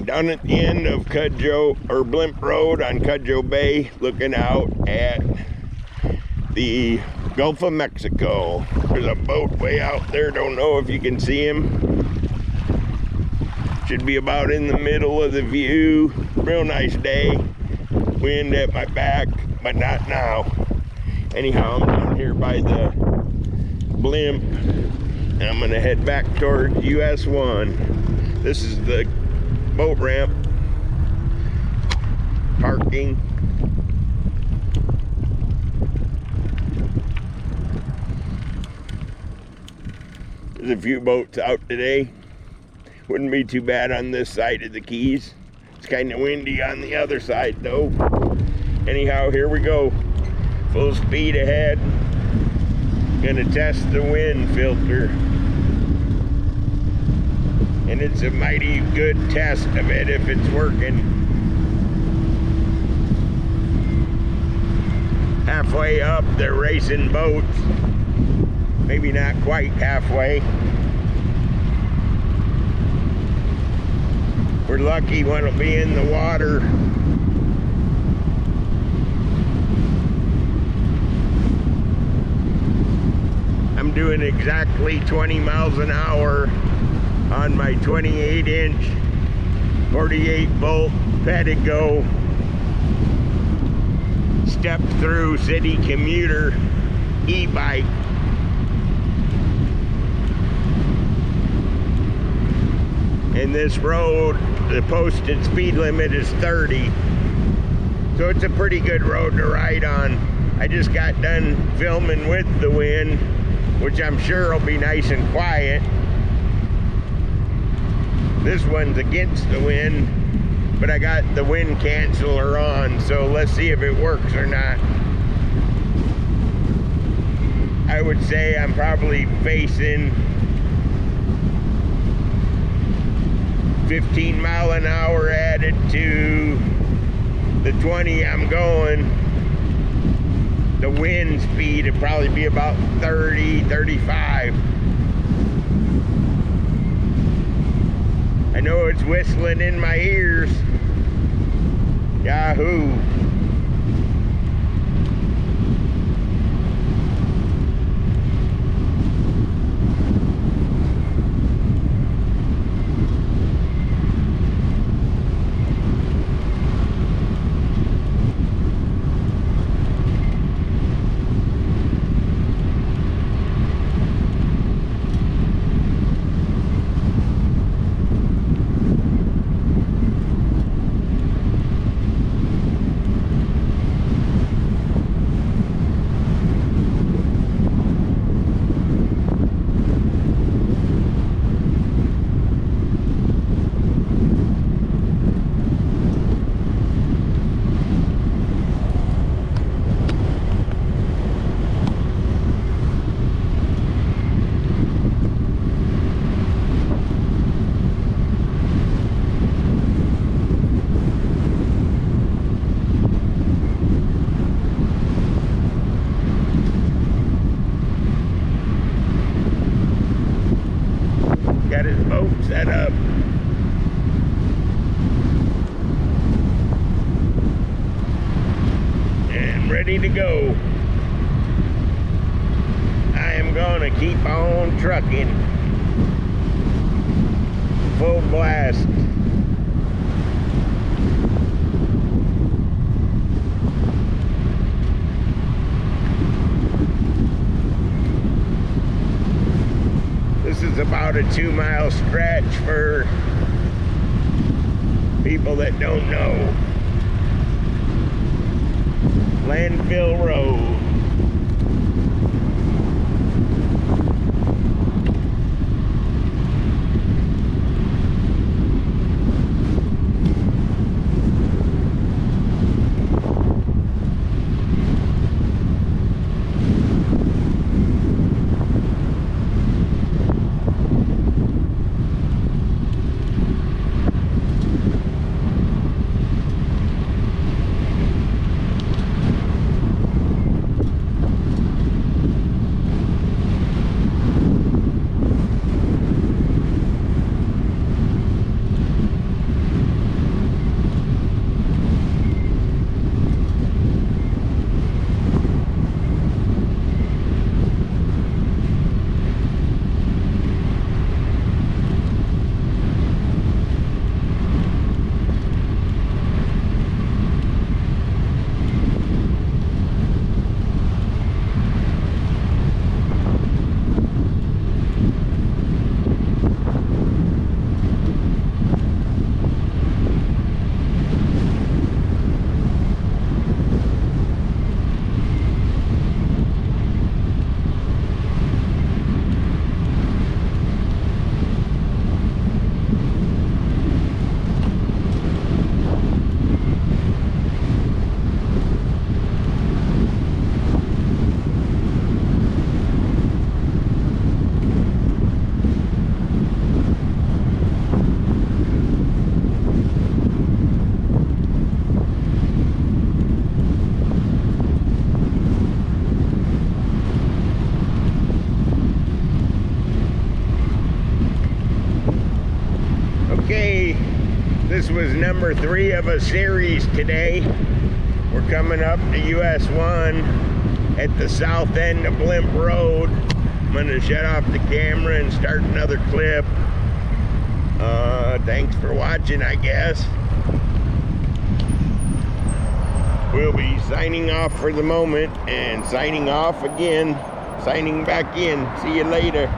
Down at the end of Cudjoe or Blimp Road on Cudjoe Bay, looking out at the Gulf of Mexico. There's a boat way out there, don't know if you can see him. Should be about in the middle of the view. Real nice day. Wind at my back, but not now. Anyhow, I'm down here by the Blimp, and I'm gonna head back towards US1. This is the boat ramp, parking. There's a few boats out today. Wouldn't be too bad on this side of the Keys. It's kind of windy on the other side though. Anyhow, here we go. Full speed ahead. Gonna test the wind filter. And it's a mighty good test of it if it's working. Halfway up, they're racing boats. Maybe not quite halfway. We're lucky one will be in the water. I'm doing exactly 20 miles an hour on my 28-inch 48-volt Pedego step-through city commuter e-bike. And this road, the posted speed limit is 30. So it's a pretty good road to ride on. I just got done filming with the wind, which I'm sure will be nice and quiet. This one's against the wind, but I got the wind canceller on, so let's see if it works or not. I would say I'm probably facing 15 mile an hour added to the 20 I'm going. The wind speed would probably be about 30, 35. I know it's whistling in my ears. Yahoo! Got his boat set up. And ready to go. I am gonna keep on trucking. Full blast. This is about a 2-mile stretch for people that don't know. Landfill Road. This was number 3 of a series today. We're coming up to US1 at the south end of Blimp Road. I'm gonna shut off the camera and start another clip. Thanks for watching, I guess. We'll be signing off for the moment and signing off again, signing back in. See you later.